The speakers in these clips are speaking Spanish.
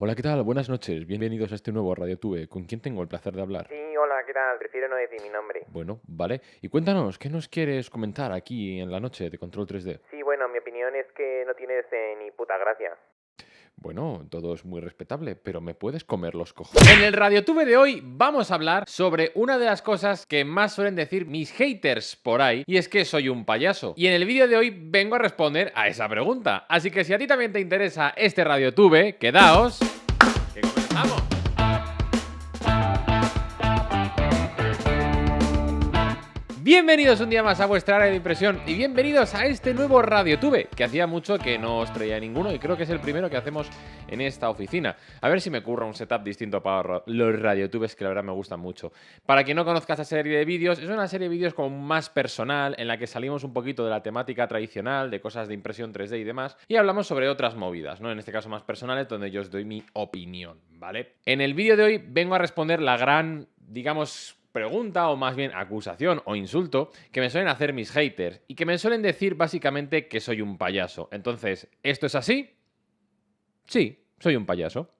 Hola, ¿qué tal? Buenas noches. Bienvenidos a este nuevo RadioTube. ¿Con quién tengo el placer de hablar? Sí, hola, ¿qué tal? Prefiero no decir mi nombre. Bueno, vale. Y cuéntanos, ¿qué nos quieres comentar aquí en la noche de Control 3D? Sí, bueno, mi opinión es que no tienes ni puta gracia. Bueno, todo es muy respetable, pero me puedes comer los cojones. En el RadioTube de hoy vamos a hablar sobre una de las cosas que más suelen decir mis haters por ahí, y es que soy un payaso. Y en el vídeo de hoy vengo a responder a esa pregunta. Así que si a ti también te interesa este RadioTube, quedaos, que comenzamos. Bienvenidos un día más a vuestra área de impresión y bienvenidos a este nuevo RadioTube, que hacía mucho que no os traía ninguno y creo que es el primero que hacemos en esta oficina. A ver si me ocurre un setup distinto para los RadioTubes, que la verdad me gustan mucho. Para quien no conozca esta serie de vídeos, es una serie de vídeos como más personal, en la que salimos un poquito de la temática tradicional, de cosas de impresión 3D y demás, y hablamos sobre otras movidas, ¿no? En este caso más personales, donde yo os doy mi opinión, ¿vale? En el vídeo de hoy vengo a responder la gran, digamos, pregunta o más bien acusación o insulto que me suelen hacer mis haters y que me suelen decir básicamente que soy un payaso. Entonces, ¿esto es así? Sí, soy un payaso.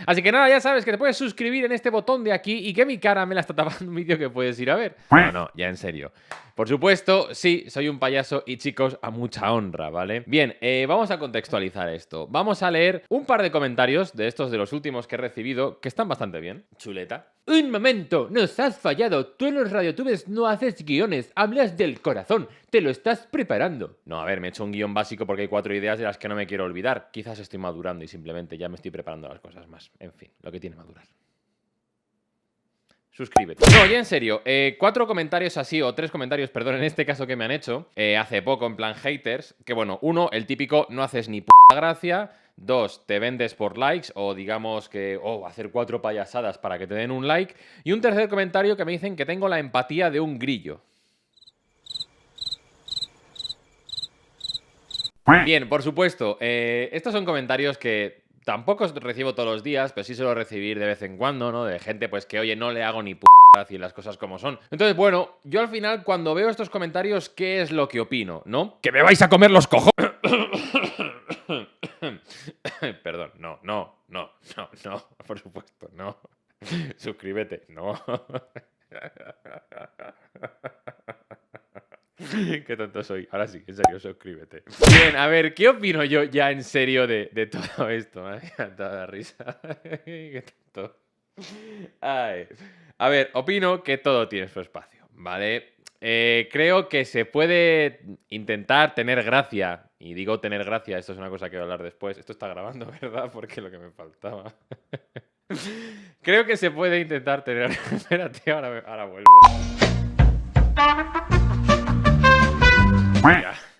Así que nada, ya sabes que te puedes suscribir en este botón de aquí y que mi cara me la está tapando un vídeo que puedes ir a ver. No, ya en serio. Por supuesto, sí, soy un payaso y chicos, a mucha honra, ¿vale? Bien, vamos a contextualizar esto. Vamos a leer un par de comentarios de estos de los últimos que he recibido que están bastante bien. Chuleta. Un momento, nos has fallado. Tú en los radiotubes no haces guiones, hablas del corazón. Te lo estás preparando. No, a ver, me he hecho un guión básico porque hay 4 ideas de las que no me quiero olvidar. Quizás estoy madurando y simplemente ya me estoy preparando las cosas más. En fin, lo que tiene madurar. Suscríbete. No, ya en serio, 4 comentarios así, o 3 comentarios, perdón, en este caso que me han hecho hace poco, en plan haters, que bueno, uno, el típico, no haces ni p*** gracia. 2, te vendes por likes, o digamos que, hacer 4 payasadas para que te den un like. Y un tercer comentario que me dicen que tengo la empatía de un grillo. Bien, por supuesto, estos son comentarios que tampoco os recibo todos los días, pero sí suelo recibir de vez en cuando, ¿no? De gente pues que, oye, no le hago ni p*** y las cosas como son. Entonces, bueno, yo al final cuando veo estos comentarios, ¿qué es lo que opino, no? ¡Que me vais a comer los cojones! Perdón, no, por supuesto, no. Suscríbete, no. Qué tonto soy. Ahora sí, en serio, suscríbete. Bien, a ver, ¿qué opino yo ya en serio de todo esto? Me ha encantado la risa. Qué tonto. Ay. A ver, opino que todo tiene su espacio, ¿vale? Creo que se puede intentar tener gracia. Y digo tener gracia, esto es una cosa que voy a hablar después. Esto está grabando, ¿verdad? Porque es lo que me faltaba. Creo que se puede intentar tener... Espérate, ahora vuelvo.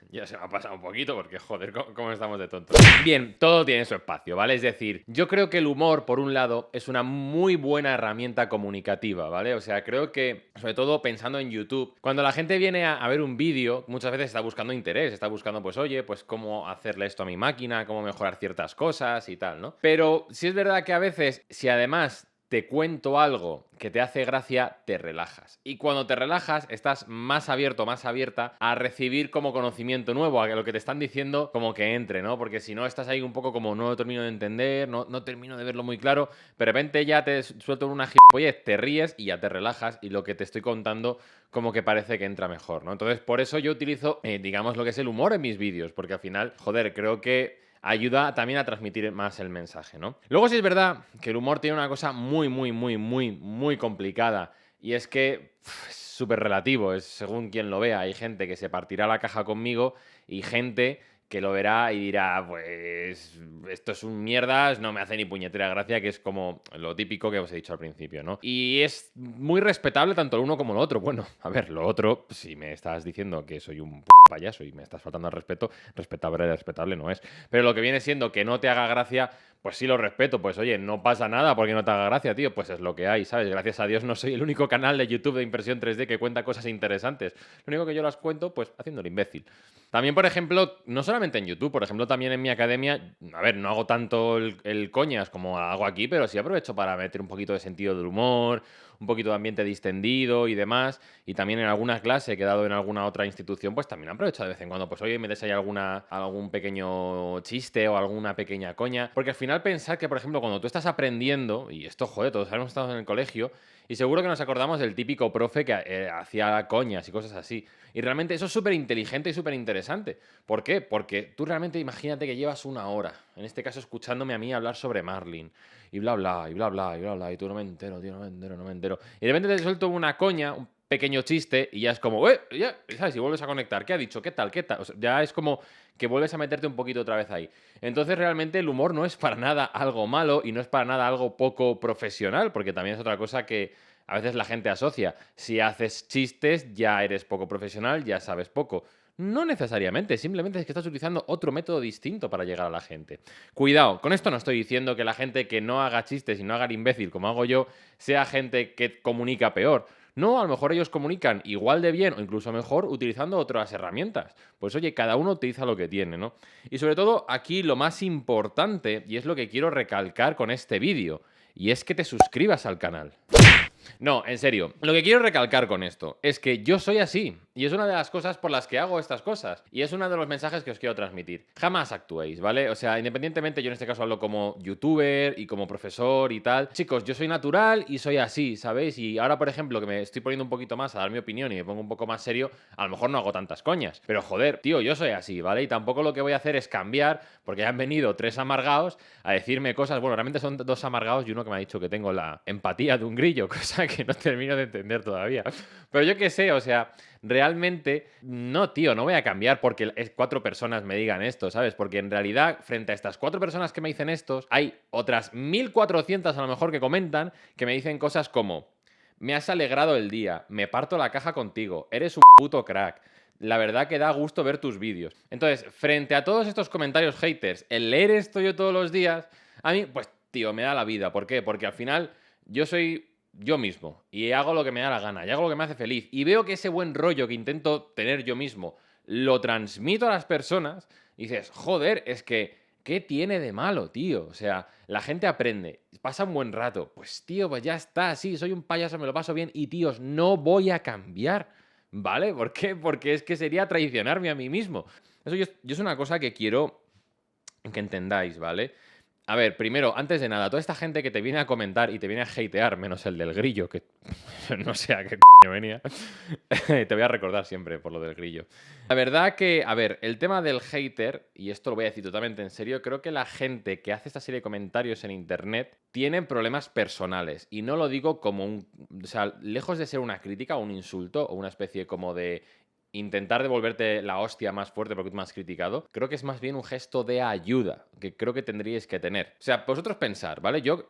Ya se me ha pasado un poquito porque, joder, ¿cómo estamos de tontos? Bien, todo tiene su espacio, ¿vale? Es decir, yo creo que el humor, por un lado, es una muy buena herramienta comunicativa, ¿vale? O sea, creo que, sobre todo pensando en YouTube, cuando la gente viene a ver un vídeo, muchas veces está buscando interés, está buscando, pues, oye, pues cómo hacerle esto a mi máquina, cómo mejorar ciertas cosas y tal, ¿no? Pero sí es verdad que a veces, si además te cuento algo que te hace gracia, te relajas. Y cuando te relajas, estás más abierto, más abierta a recibir como conocimiento nuevo, a que lo que te están diciendo como que entre, ¿no? Porque si no, estás ahí un poco como no lo termino de entender, no termino de verlo muy claro, de repente ya te suelto una gilipollez, te ríes y ya te relajas y lo que te estoy contando como que parece que entra mejor, ¿no? Entonces, por eso yo utilizo, digamos, lo que es el humor en mis vídeos, porque al final, joder, creo que ayuda también a transmitir más el mensaje, ¿no? Luego sí es verdad que el humor tiene una cosa muy complicada y es que es súper relativo, es según quien lo vea. Hay gente que se partirá la caja conmigo y gente que lo verá y dirá, pues esto es un mierdas, no me hace ni puñetera gracia, que es como lo típico que os he dicho al principio, ¿no? Y es muy respetable tanto el uno como el otro. Bueno, a ver, lo otro, si me estás diciendo que soy un payaso y me estás faltando al respeto, respetable no es. Pero lo que viene siendo que no te haga gracia, pues sí lo respeto. Pues oye, no pasa nada porque no te haga gracia, tío. Pues es lo que hay, ¿sabes? Gracias a Dios no soy el único canal de YouTube de impresión 3D que cuenta cosas interesantes. Lo único que yo las cuento, pues haciendo el imbécil. También, por ejemplo, no solamente en YouTube, por ejemplo, también en mi academia, a ver, no hago tanto el coñas como hago aquí, pero sí aprovecho para meter un poquito de sentido del humor, un poquito de ambiente distendido y demás. Y también en alguna clase que he dado en alguna otra institución, pues también aprovecho de vez en cuando, pues oye, me des ahí algún pequeño chiste o alguna pequeña coña. Porque al final final pensar que, por ejemplo, cuando tú estás aprendiendo, y esto, joder, todos hemos estado en el colegio, y seguro que nos acordamos del típico profe que hacía coñas y cosas así. Y realmente eso es súper inteligente y súper interesante. ¿Por qué? Porque tú realmente imagínate que llevas una hora, en este caso escuchándome a mí hablar sobre Marlin, y bla, bla, y bla, bla, y bla, bla, y tú no me entero, tío, no me entero, no me entero. Y de repente te suelto una coña, un pequeño chiste, y ya es como, ya, ¿sabes? Y vuelves a conectar. ¿Qué ha dicho? ¿Qué tal? ¿Qué tal? O sea, ya es como que vuelves a meterte un poquito otra vez ahí. Entonces realmente el humor no es para nada algo malo y no es para nada algo poco profesional, porque también es otra cosa que a veces la gente asocia. Si haces chistes ya eres poco profesional, ya sabes poco. No necesariamente, simplemente es que estás utilizando otro método distinto para llegar a la gente. Cuidado, con esto no estoy diciendo que la gente que no haga chistes y no haga el imbécil como hago yo, sea gente que comunica peor. No, a lo mejor ellos comunican igual de bien o incluso mejor utilizando otras herramientas. Pues oye, cada uno utiliza lo que tiene, ¿no? Y sobre todo aquí lo más importante, y es lo que quiero recalcar con este vídeo, y es que te suscribas al canal. No, en serio. Lo que quiero recalcar con esto es que yo soy así. Y es una de las cosas por las que hago estas cosas. Y es uno de los mensajes que os quiero transmitir. Jamás actuéis, ¿vale? O sea, independientemente, yo en este caso hablo como youtuber y como profesor y tal. Chicos, yo soy natural y soy así, ¿sabéis? Y ahora, por ejemplo, que me estoy poniendo un poquito más a dar mi opinión y me pongo un poco más serio, a lo mejor no hago tantas coñas. Pero joder, tío, yo soy así, ¿vale? Y tampoco lo que voy a hacer es cambiar, porque han venido 3 amargados a decirme cosas. Bueno, realmente son 2 amargados y uno que me ha dicho que tengo la empatía de un grillo, cosa que no termino de entender todavía. Pero yo qué sé, o sea, realmente, no, tío, no voy a cambiar porque 4 personas me digan esto, ¿sabes? Porque en realidad, frente a estas 4 personas que me dicen estos, hay otras 1400 a lo mejor que comentan que me dicen cosas como: me has alegrado el día, me parto la caja contigo, eres un puto crack. La verdad que da gusto ver tus vídeos. Entonces, frente a todos estos comentarios haters, el leer esto yo todos los días, a mí, pues, tío, me da la vida. ¿Por qué? Porque al final yo soy yo mismo y hago lo que me da la gana y hago lo que me hace feliz y veo que ese buen rollo que intento tener yo mismo lo transmito a las personas y dices, joder, es que ¿qué tiene de malo, tío? O sea, la gente aprende, pasa un buen rato, pues tío, pues ya está, sí, soy un payaso, me lo paso bien y tíos, no voy a cambiar, ¿vale? ¿Por qué? Porque es que sería traicionarme a mí mismo. Eso yo es una cosa que quiero que entendáis, ¿vale? A ver, primero, antes de nada, toda esta gente que te viene a comentar y te viene a hatear, menos el del grillo, que no sé a qué coño venía, te voy a recordar siempre por lo del grillo. La verdad que, a ver, el tema del hater, y esto lo voy a decir totalmente en serio, creo que la gente que hace esta serie de comentarios en internet tiene problemas personales. Y no lo digo como un... O sea, lejos de ser una crítica o un insulto o una especie como de intentar devolverte la hostia más fuerte porque tú me has criticado, creo que es más bien un gesto de ayuda que creo que tendríais que tener. O sea, vosotros pensar, ¿vale? Yo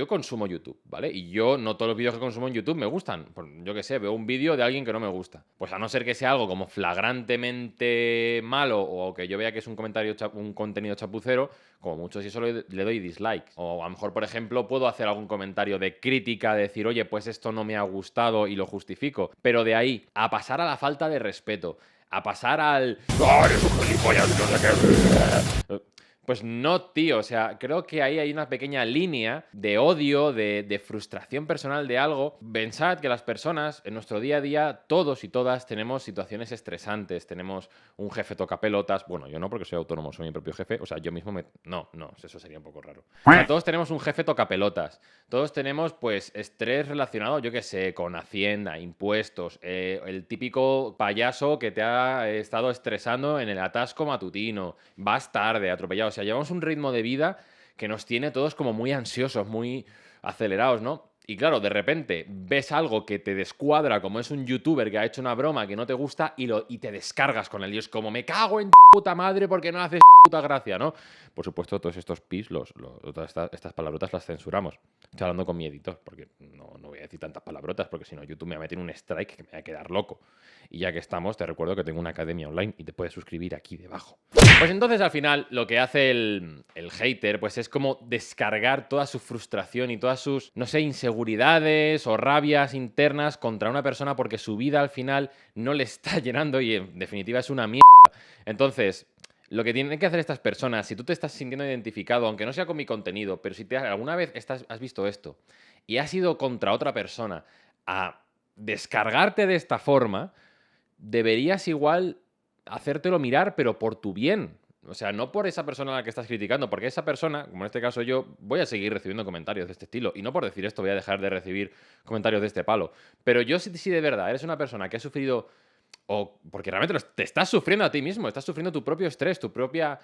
consumo YouTube, ¿vale? Y yo no todos los vídeos que consumo en YouTube me gustan. Pues, yo qué sé, veo un vídeo de alguien que no me gusta. Pues a no ser que sea algo como flagrantemente malo o que yo vea que es un comentario, un contenido chapucero, como mucho si solo le doy dislike. O a lo mejor, por ejemplo, puedo hacer algún comentario de crítica, de decir, oye, pues esto no me ha gustado y lo justifico. Pero de ahí a pasar a la falta de respeto, a pasar al... ¡Ah, eres un gilipollas, no sé qué! Pues no, tío, o sea, creo que ahí hay una pequeña línea de odio, de frustración personal de algo. Pensad que las personas en nuestro día a día, todos y todas, tenemos situaciones estresantes, tenemos un jefe tocapelotas, bueno, yo no porque soy autónomo, soy mi propio jefe, o sea, yo mismo me... No, eso sería un poco raro. O sea, todos tenemos un jefe tocapelotas, todos tenemos, pues, estrés relacionado, yo qué sé, con Hacienda, impuestos, el típico payaso que te ha estado estresando en el atasco matutino, vas tarde, atropellado. O sea, llevamos un ritmo de vida que nos tiene todos como muy ansiosos, muy acelerados, ¿no? Y claro, de repente ves algo que te descuadra, como es un youtuber que ha hecho una broma que no te gusta y te descargas con él. Y es como, me cago en tu puta madre porque no haces puta gracia, ¿no? Por supuesto, todos estos pis, todas estas palabrotas las censuramos. Estoy hablando con mi editor, porque no voy a decir tantas palabrotas, porque si no YouTube me va a meter un strike que me va a quedar loco. Y ya que estamos, te recuerdo que tengo una academia online y te puedes suscribir aquí debajo. Pues entonces al final lo que hace el hater pues es como descargar toda su frustración y todas sus, no sé, inseguridades o rabias internas contra una persona porque su vida al final no le está llenando y en definitiva es una mierda. Entonces, lo que tienen que hacer estas personas, si tú te estás sintiendo identificado, aunque no sea con mi contenido, pero si alguna vez has visto esto y has ido contra otra persona a descargarte de esta forma, deberías igual hacértelo mirar, pero por tu bien. O sea, no por esa persona a la que estás criticando, porque esa persona, como en este caso yo, voy a seguir recibiendo comentarios de este estilo. Y no por decir esto voy a dejar de recibir comentarios de este palo. Pero yo si de verdad eres una persona que ha sufrido, o porque realmente te estás sufriendo a ti mismo, estás sufriendo tu propio estrés, tu propia,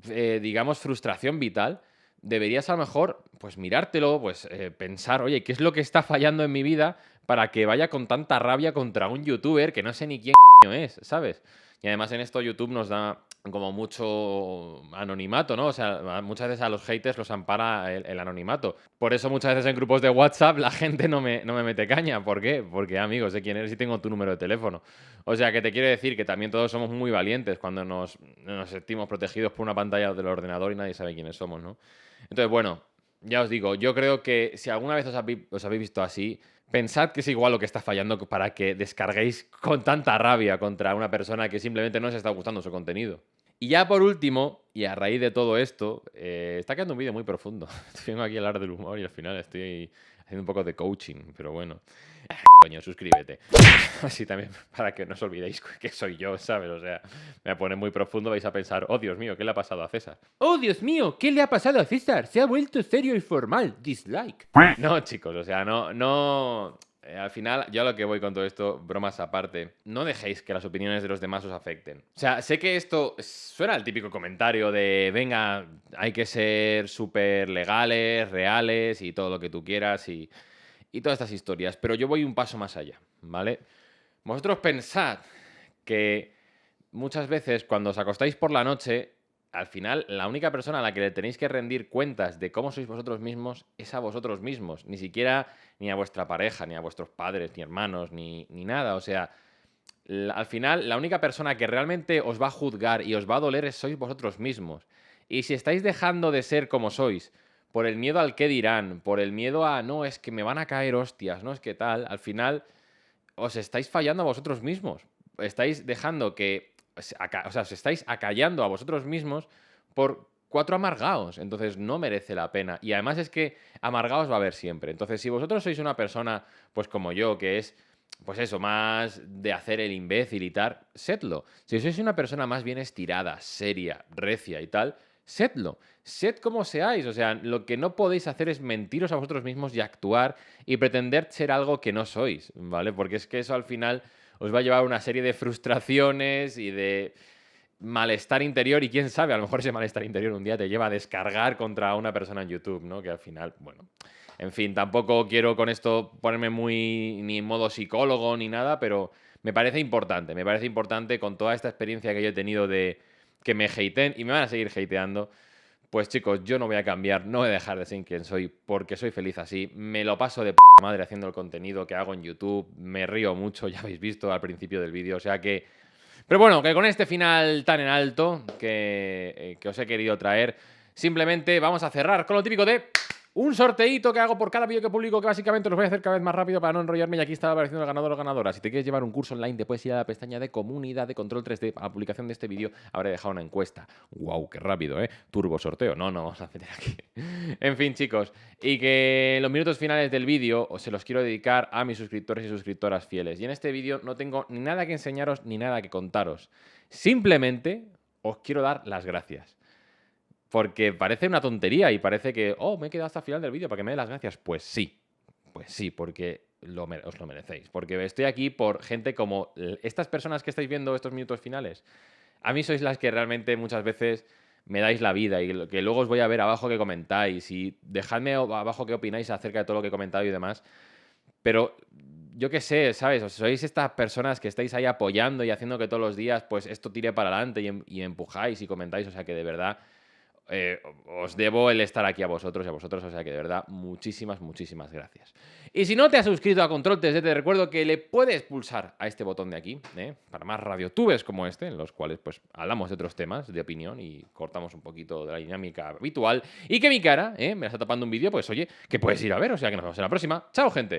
digamos, frustración vital, deberías a lo mejor, pues mirártelo, pues pensar, oye, ¿qué es lo que está fallando en mi vida para que vaya con tanta rabia contra un youtuber que no sé ni quién es, ¿sabes? Y además en esto YouTube nos da como mucho anonimato, ¿no? O sea, muchas veces a los haters los ampara el anonimato. Por eso muchas veces en grupos de WhatsApp la gente no me mete caña. ¿Por qué? Porque, amigos, sé quién eres y tengo tu número de teléfono. O sea, que te quiero decir que también todos somos muy valientes cuando nos sentimos protegidos por una pantalla del ordenador y nadie sabe quiénes somos, ¿no? Entonces, bueno, ya os digo, yo creo que si alguna vez os habéis visto así, pensad que es igual lo que está fallando para que descarguéis con tanta rabia contra una persona que simplemente no os está gustando su contenido. Y ya por último, y a raíz de todo esto, está quedando un vídeo muy profundo. Vengo aquí a hablar del humor y al final estoy haciendo un poco de coaching, pero bueno. Coño, suscríbete. Así también, para que no os olvidéis que soy yo, ¿sabes? O sea, me pone muy profundo, vais a pensar, oh Dios mío, ¿qué le ha pasado a César? ¡Oh Dios mío! ¿Qué le ha pasado a César? Se ha vuelto serio y formal. Dislike. No, chicos, o sea, no. Al final, yo a lo que voy con todo esto, bromas aparte, no dejéis que las opiniones de los demás os afecten. O sea, sé que esto suena al típico comentario de, venga, hay que ser súper legales, reales y todo lo que tú quieras y todas estas historias, pero yo voy un paso más allá, ¿vale? Vosotros pensad que muchas veces cuando os acostáis por la noche, al final la única persona a la que le tenéis que rendir cuentas de cómo sois vosotros mismos es a vosotros mismos, ni siquiera ni a vuestra pareja, ni a vuestros padres, ni hermanos, ni nada, o sea, al final la única persona que realmente os va a juzgar y os va a doler sois vosotros mismos. Y si estáis dejando de ser como sois, por el miedo al qué dirán, por el miedo a, no, es que me van a caer hostias, no es que tal, al final os estáis fallando a vosotros mismos. Estáis dejando que, o sea, os estáis acallando a vosotros mismos por 4 amargaos. Entonces no merece la pena. Y además es que amargaos va a haber siempre. Entonces si vosotros sois una persona, pues como yo, que es, pues eso, más de hacer el imbécil y tal, sedlo. Si sois una persona más bien estirada, seria, recia y tal, sedlo. Sed como seáis. O sea, lo que no podéis hacer es mentiros a vosotros mismos y actuar y pretender ser algo que no sois, ¿vale? Porque es que eso al final os va a llevar a una serie de frustraciones y de malestar interior y quién sabe, a lo mejor ese malestar interior un día te lleva a descargar contra una persona en YouTube, ¿no? Que al final, bueno, en fin, tampoco quiero con esto ponerme muy ni en modo psicólogo ni nada, pero me parece importante con toda esta experiencia que yo he tenido de que me hateen y me van a seguir hateando. Pues chicos, yo no voy a cambiar, no voy a dejar de ser quien soy porque soy feliz así. Me lo paso de p*** madre haciendo el contenido que hago en YouTube. Me río mucho, ya habéis visto al principio del vídeo. O sea que... Pero bueno, que con este final tan en alto que os he querido traer, simplemente vamos a cerrar con lo típico de... un sorteíto que hago por cada vídeo que publico, que básicamente los voy a hacer cada vez más rápido para no enrollarme. Y aquí está apareciendo el ganador o ganadora. Si te quieres llevar un curso online, te puedes ir a la pestaña de comunidad de Control 3D. A la publicación de este vídeo habré dejado una encuesta. ¡Guau! ¡Qué rápido, eh! Turbo sorteo. No, vamos a meter aquí. En fin, chicos. Y que en los minutos finales del vídeo se los quiero dedicar a mis suscriptores y suscriptoras fieles. Y en este vídeo no tengo ni nada que enseñaros ni nada que contaros. Simplemente os quiero dar las gracias. Porque parece una tontería y parece que, oh, me he quedado hasta el final del vídeo para que me dé las gracias. Pues sí, porque os lo merecéis. Porque estoy aquí por gente como estas personas que estáis viendo estos minutos finales. A mí sois las que realmente muchas veces me dais la vida y que luego os voy a ver abajo que comentáis y dejadme abajo qué opináis acerca de todo lo que he comentado y demás. Pero yo qué sé, ¿sabes? Sois estas personas que estáis ahí apoyando y haciendo que todos los días pues esto tire para adelante y empujáis y comentáis. O sea que de verdad... os debo el estar aquí a vosotros y a vosotros, o sea que de verdad, muchísimas gracias. Y si no te has suscrito a Control 3D, te recuerdo que le puedes pulsar a este botón de aquí, para más radiotubes como este, en los cuales pues hablamos de otros temas de opinión y cortamos un poquito de la dinámica habitual, y que mi cara, me la está tapando un vídeo, pues oye, que puedes ir a ver, o sea que nos vemos en la próxima. ¡Chao, gente!